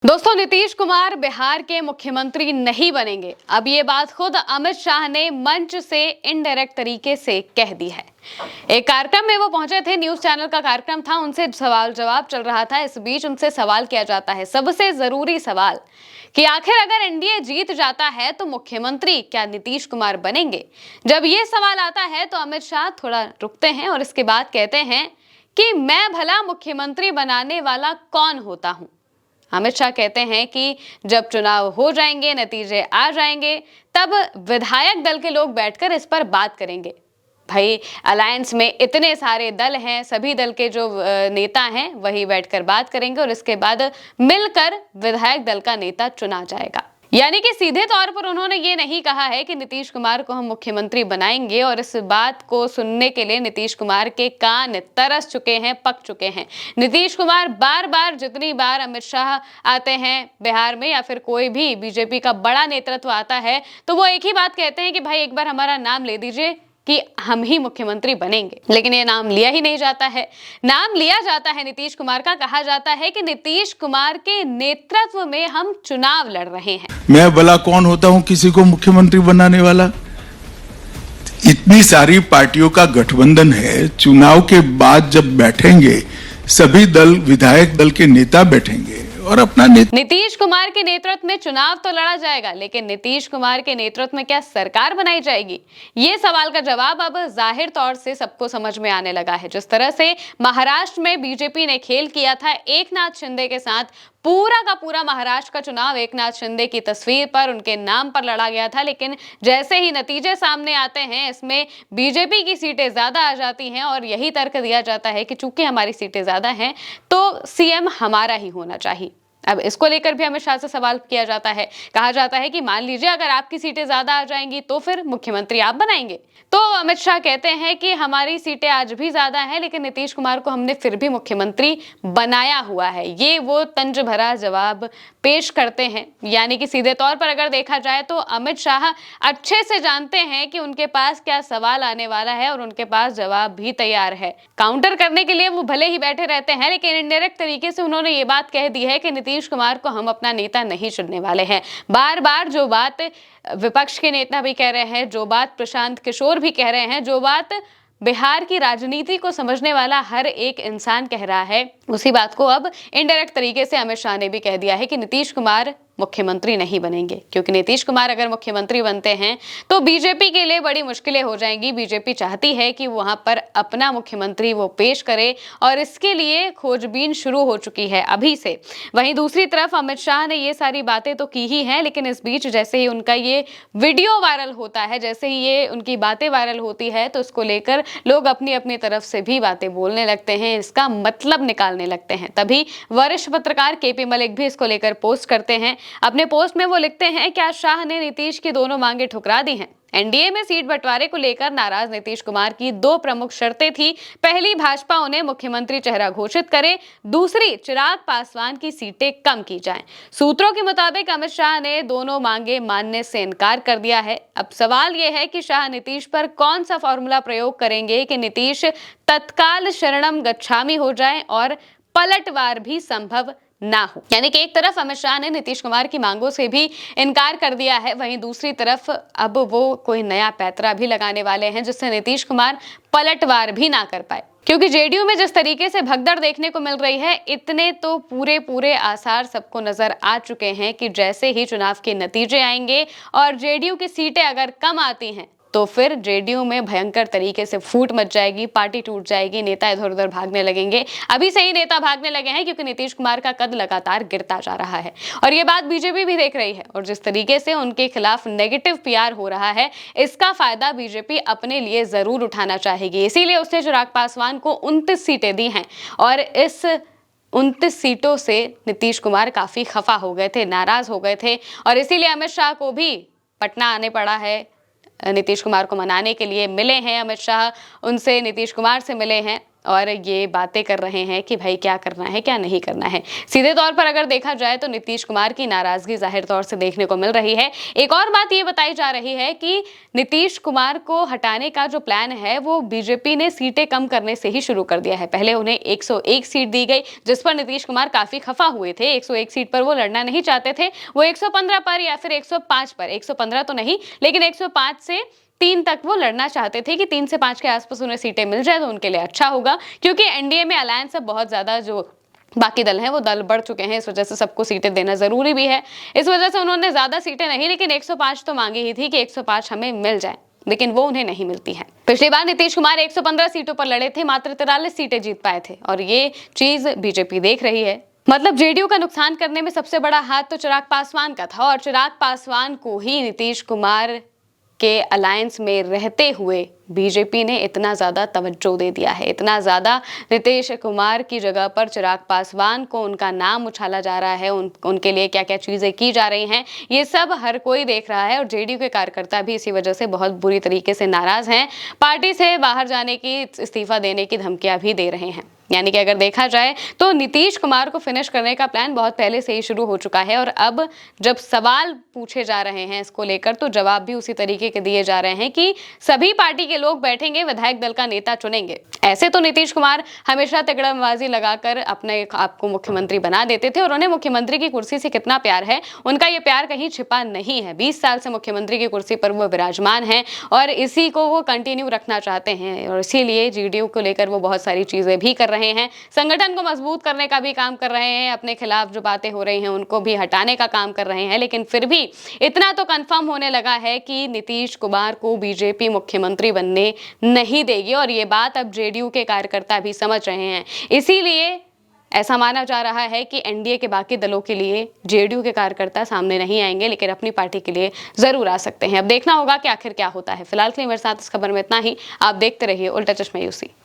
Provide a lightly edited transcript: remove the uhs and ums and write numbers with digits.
दोस्तों, नीतीश कुमार बिहार के मुख्यमंत्री नहीं बनेंगे। अब ये बात खुद अमित शाह ने मंच से इनडायरेक्ट तरीके से कह दी है। एक कार्यक्रम में वो पहुंचे थे, न्यूज चैनल का कार्यक्रम था, उनसे सवाल जवाब चल रहा था। इस बीच उनसे सवाल किया जाता है, सबसे जरूरी सवाल कि आखिर अगर एनडीए जीत जाता है तो मुख्यमंत्री क्या नीतीश कुमार बनेंगे। जब ये सवाल आता है तो अमित शाह थोड़ा रुकते हैं और इसके बाद कहते हैं कि मैं भला मुख्यमंत्री बनाने वाला कौन होता हूं। अमित शाह कहते हैं कि जब चुनाव हो जाएंगे, नतीजे आ जाएंगे, तब विधायक दल के लोग बैठकर इस पर बात करेंगे। भाई, अलायंस में इतने सारे दल हैं, सभी दल के जो नेता हैं वही बैठकर बात करेंगे और इसके बाद मिलकर विधायक दल का नेता चुना जाएगा। यानी कि सीधे तौर पर उन्होंने ये नहीं कहा है कि नीतीश कुमार को हम मुख्यमंत्री बनाएंगे, और इस बात को सुनने के लिए नीतीश कुमार के कान तरस चुके हैं, पक चुके हैं। नीतीश कुमार बार बार, जितनी बार अमित शाह आते हैं बिहार में या फिर कोई भी बीजेपी का बड़ा नेतृत्व आता है, तो वो एक ही बात कहते हैं कि भाई एक बार हमारा नाम ले दीजिए कि हम ही मुख्यमंत्री बनेंगे। लेकिन ये नाम लिया ही नहीं जाता है। नाम लिया जाता है नीतीश कुमार का। कहा जाता है कि नीतीश कुमार के नेतृत्व में हम चुनाव लड़ रहे हैं। मैं भला कौन होता हूं किसी को मुख्यमंत्री बनाने वाला। इतनी सारी पार्टियों का गठबंधन है, चुनाव के बाद जब बैठेंगे सभी दल, विधायक दल के नेता बैठेंगे और अपना नीतीश कुमार के नेतृत्व में चुनाव तो लड़ा जाएगा, लेकिन नीतीश कुमार के नेतृत्व में क्या सरकार बनाई जाएगी? ये सवाल का जवाब अब जाहिर तौर से सबको समझ में आने लगा है। जिस तरह से महाराष्ट्र में बीजेपी ने खेल किया था एकनाथ शिंदे के साथ, पूरा का पूरा महाराष्ट्र का चुनाव एकनाथ शिंदे की तस्वीर पर, उनके नाम पर लड़ा गया था। लेकिन जैसे ही नतीजे सामने आते हैं, इसमें बीजेपी की सीटें ज्यादा आ जाती हैं और यही तर्क दिया जाता है कि चूंकि हमारी सीटें ज्यादा हैं तो सीएम हमारा ही होना चाहिए। अब इसको लेकर भी अमित शाह से सवाल किया जाता है। कहा जाता है कि मान लीजिए अगर आपकी सीटें ज्यादा आ जाएंगी तो फिर मुख्यमंत्री आप बनाएंगे। तो अमित शाह कहते हैं कि हमारी सीटें आज भी ज्यादा हैं, लेकिन नीतीश कुमार को हमने फिर भी मुख्यमंत्री बनाया हुआ है। ये वो तंज भरा जवाब पेश करते हैं। यानी कि सीधे तौर पर अगर देखा जाए तो अमित शाह अच्छे से जानते हैं कि उनके पास क्या सवाल आने वाला है और उनके पास जवाब भी तैयार है। काउंटर करने के लिए वो भले ही बैठे रहते हैं, लेकिन इनडायरेक्ट तरीके से उन्होंने ये बात कह दी है कि नीतीश कुमार को हम अपना नेता नहीं चुनने वाले हैं। बार बार जो बात विपक्ष के नेता भी कह रहे हैं, जो बात प्रशांत किशोर भी कह रहे हैं, जो बात बिहार की राजनीति को समझने वाला हर एक इंसान कह रहा है, उसी बात को अब इनडायरेक्ट तरीके से अमित शाह ने भी कह दिया है कि नीतीश कुमार मुख्यमंत्री नहीं बनेंगे। क्योंकि नीतीश कुमार अगर मुख्यमंत्री बनते हैं तो बीजेपी के लिए बड़ी मुश्किलें हो जाएंगी। बीजेपी चाहती है कि वहां पर अपना मुख्यमंत्री वो पेश करे और इसके लिए खोजबीन शुरू हो चुकी है अभी से। वहीं दूसरी तरफ अमित शाह ने ये सारी बातें तो की ही हैं, लेकिन इस बीच जैसे ही उनका ये वीडियो वायरल होता है, जैसे ही ये उनकी बातें वायरल होती है, तो इसको लेकर लोग अपनी अपनी तरफ से भी बातें बोलने लगते हैं, इसका मतलब निकालने लगते हैं। तभी वरिष्ठ पत्रकार केपी मलिक भी इसको लेकर पोस्ट करते हैं। अपने पोस्ट में वो लिखते हैं, क्या शाह ने नीतीश की दोनों मांगे ठुकरा दी हैं? एनडीए में सीट बंटवारे को लेकर नाराज नीतीश कुमार की दो प्रमुख शर्तें थी। पहली, भाजपा उन्हें मुख्यमंत्री चेहरा घोषित करे। दूसरी, चिराग पासवान की सीटें कम की जाएं। सूत्रों के मुताबिक अमित शाह ने दोनों मांगे मानने से इनकार कर दिया है। अब सवाल यह है कि शाह नीतीश पर कौन सा फॉर्मूला प्रयोग करेंगे कि नीतीश तत्काल शरणम गच्छामी हो जाए और पलटवार भी संभव ना हो। यानी कि एक तरफ अमित शाह ने नीतीश कुमार की मांगों से भी इनकार कर दिया है, वहीं दूसरी तरफ अब वो कोई नया पैंतरा भी लगाने वाले हैं जिससे नीतीश कुमार पलटवार भी ना कर पाए। क्योंकि जेडीयू में जिस तरीके से भगदड़ देखने को मिल रही है, इतने तो पूरे आसार सबको नजर आ चुके हैं कि जैसे ही चुनाव के नतीजे आएंगे और जेडीयू की सीटें अगर कम आती हैं तो फिर जेडीयू में भयंकर तरीके से फूट मच जाएगी, पार्टी टूट जाएगी, नेता इधर उधर भागने लगेंगे। अभी से ही नेता भागने लगे हैं क्योंकि नीतीश कुमार का कद लगातार गिरता जा रहा है और ये बात बीजेपी भी देख रही है। और जिस तरीके से उनके खिलाफ नेगेटिव पीआर हो रहा है, इसका फायदा बीजेपी अपने लिए जरूर उठाना चाहेगी। इसीलिए उसने चिराग पासवान को 29 सीटें दी हैं और इस 29 सीटों से नीतीश कुमार काफी खफा हो गए थे, नाराज हो गए थे और इसीलिए अमित शाह को भी पटना आने पड़ा है। नीतीश कुमार को मनाने के लिए मिले हैं अमित शाह, उनसे नीतीश कुमार से मिले हैं और ये बातें कर रहे हैं कि भाई क्या करना है क्या नहीं करना है। सीधे तौर पर अगर देखा जाए तो नीतीश कुमार की नाराजगी जाहिर तौर से देखने को मिल रही है। एक और बात ये बताई जा रही है कि नीतीश कुमार को हटाने का जो प्लान है वो बीजेपी ने सीटें कम करने से ही शुरू कर दिया है। पहले उन्हें 101 सीट दी गई, जिस पर नीतीश कुमार काफी खफा हुए थे। 101 सीट पर वो लड़ना नहीं चाहते थे, वो 115 पर या फिर 105 पर, 115 तो नहीं लेकिन 105 से 3 तक वो लड़ना चाहते थे कि 3 से 5 के आसपास उन्हें सीटें मिल जाए तो उनके लिए अच्छा होगा, क्योंकि एनडीए में अलायंस अब बहुत ज्यादा जो बाकी दल हैं वो दल बढ़ चुके हैं। इस वजह से सबको सीटें देना जरूरी भी है। इस वजह से उन्होंने ज्यादा सीटें नहीं लेकिन 105 तो मांगी ही थी कि 105 हमें मिल जाए, लेकिन वो उन्हें नहीं मिलती है। पिछली बार नीतीश कुमार 115 सीटों पर लड़े थे, मात्र 43 सीटें जीत पाए थे और ये चीज बीजेपी देख रही है। मतलब जेडीयू का नुकसान करने में सबसे बड़ा हाथ तो चिराग पासवान का था और चिराग पासवान को ही नीतीश कुमार के अलायंस में रहते हुए बीजेपी ने इतना ज्यादा तवज्जो दे दिया है, इतना ज्यादा नीतीश कुमार की जगह पर चिराग पासवान को उनका नाम उछाला जा रहा है, उनके लिए क्या क्या चीजें की जा रही हैं, ये सब हर कोई देख रहा है और जेडीयू के कार्यकर्ता भी इसी वजह से बहुत बुरी तरीके से नाराज हैं। पार्टी से बाहर जाने की, इस्तीफा देने की धमकियां भी दे रहे हैं। यानी कि अगर देखा जाए तो नीतीश कुमार को फिनिश करने का प्लान बहुत पहले से ही शुरू हो चुका है और अब जब सवाल पूछे जा रहे हैं इसको लेकर तो जवाब भी उसी तरीके के दिए जा रहे हैं कि सभी पार्टी के लोग बैठेंगे, विधायक दल का नेता चुनेंगे। ऐसे तो नीतीश कुमार हमेशा तिकड़मबाजी लगाकर अपने आप को मुख्यमंत्री बना देते थे और उन्हें मुख्यमंत्री की कुर्सी से कितना प्यार है, उनका ये प्यार कहीं छिपा नहीं है। 20 साल से मुख्यमंत्री की कुर्सी पर वो विराजमान है और इसी को वो कंटिन्यू रखना चाहते हैं और इसीलिए जेडीयू को लेकर वो बहुत सारी चीजें भी कर रहे हैं। संगठन को मजबूत करने का भी काम कर रहे हैं, अपने खिलाफ जो बातें हो रही हैं उनको भी हटाने का काम कर रहे हैं। लेकिन फिर भी इतना तो कंफर्म होने लगा है कि नीतीश कुमार को बीजेपी मुख्यमंत्री बनने नहीं देगी और ये बात अब जेडीयू के कार्यकर्ता भी समझ रहे हैं। इसीलिए ऐसा माना जा रहा है कि एनडीए के बाकी दलों के लिए जेडीयू के कार्यकर्ता सामने नहीं आएंगे, लेकिन अपनी पार्टी के लिए जरूर आ सकते हैं। अब देखना होगा कि आखिर क्या होता है। फिलहाल के लिए मेरे साथ इस खबर में इतना ही। आप देखते रहिए उल्टा चश्मा यूसी।